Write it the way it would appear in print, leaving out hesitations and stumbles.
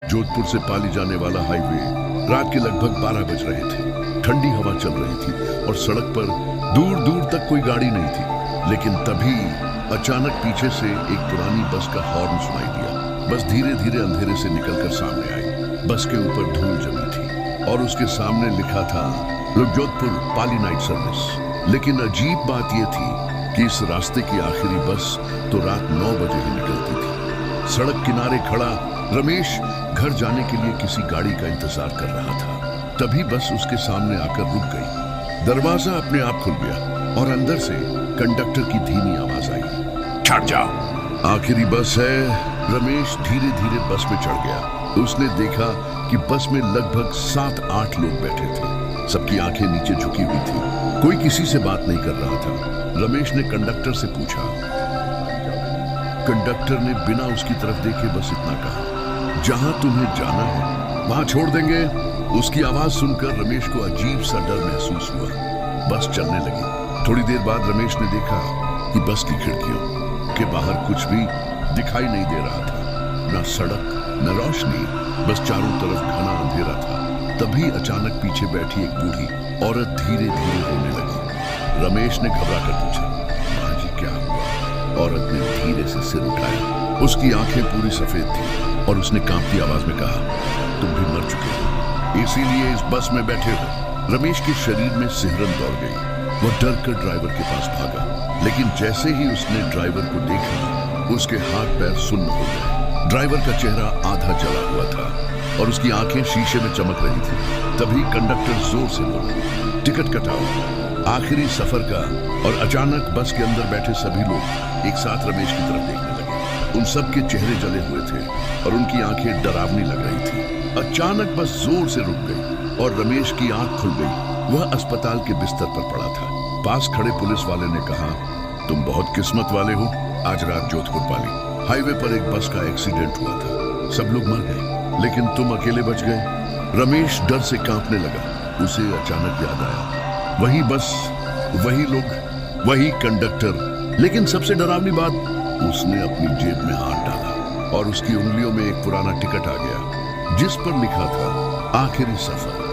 जोधपुर से पाली जाने वाला हाईवे रात के लगभग 12 बज रहे थे। ठंडी हवा चल रही थी और सड़क पर दूर दूर तक कोई गाड़ी नहीं थी। लेकिन तभी अचानक पीछे से एक पुरानी बस का हॉर्न सुनाई दिया। बस धीरे धीरे अंधेरे से निकलकर सामने आई। बस के ऊपर धूल जमी थी और उसके सामने लिखा था जोधपुर पाली नाइट सर्विस। लेकिन अजीब बात यह थी कि इस रास्ते की आखिरी बस तो रात 9 बजे ही निकलती थी। सड़क किनारे खड़ा रमेश घर जाने के लिए किसी गाड़ी का इंतजार कर रहा था। तभी बस उसके सामने आकर रुक गई। दरवाजा अपने आप खुल गया और अंदर से कंडक्टर की धीमी आवाज आई, चढ़ जाओ। आखिरी बस है। रमेश धीरे धीरे बस में चढ़ गया। उसने देखा कि बस में लगभग 7-8 लोग बैठे थे। सबकी आंखें नीचे झुकी हुई थी। कोई किसी से बात नहीं कर रहा था। रमेश ने कंडक्टर से पूछा। कंडक्टर ने बिना उसकी तरफ देखे बस इतना कहा, जहां तुम्हें जाना है वहां छोड़ देंगे। उसकी आवाज सुनकर रमेश को अजीब सा डर महसूस हुआ। बस चलने लगी। थोड़ी देर बाद रमेश ने देखा कि बस की खिड़कियों के बाहर कुछ भी दिखाई नहीं दे रहा था। न सड़क न रोशनी, बस चारों तरफ घना अंधेरा था। तभी अचानक पीछे बैठी एक बूढ़ी औरत धीरे धीरे रोने लगी। रमेश ने घबरा कर पूछा, माँ जी क्या हुआ? औरत ने धीरे से सिर उठाया। उसकी आंखें पूरी सफेद थी और उसने कांपती आवाज में कहा, तुम भी मर चुके हो, इसीलिए इस बस में बैठे हो। रमेश के शरीर में सिहरन दौड़ गई। वह डर कर ड्राइवर के पास भागा। लेकिन जैसे ही उसने ड्राइवर को देखा, उसके हाथ पैर सुन्न हो गए। ड्राइवर का चेहरा आधा जला हुआ था और उसकी आंखें शीशे में चमक रही थी। तभी कंडक्टर जोर से बोला, टिकट कटाओ। आखिरी सफर का। और अचानक बस के अंदर बैठे सभी लोग एक साथ रमेश की तरफ देखने लगे। उन सब के चेहरे जले हुए थे और उनकी आंखें डरावनी लग रही थी। अचानक बस जोर से रुक गई और रमेश की आंख खुल गई। वह अस्पताल के बिस्तर पर पड़ा था। पास खड़े पुलिस वाले ने कहा, तुम बहुत किस्मत वाले हो। आज रात जोधपुर पाली हाईवे पर एक बस का एक्सीडेंट हुआ था। सब लोग मर गए लेकिन तुम अकेले बच गए। रमेश डर से कांपने लगा। उसे अचानक याद आया, वही बस, वही लोग, वही कंडक्टर। लेकिन सबसे डरावनी बात, उसने अपनी जेब में हाथ डाला और उसकी उंगलियों में एक पुराना टिकट आ गया जिस पर लिखा था आखिरी सफर।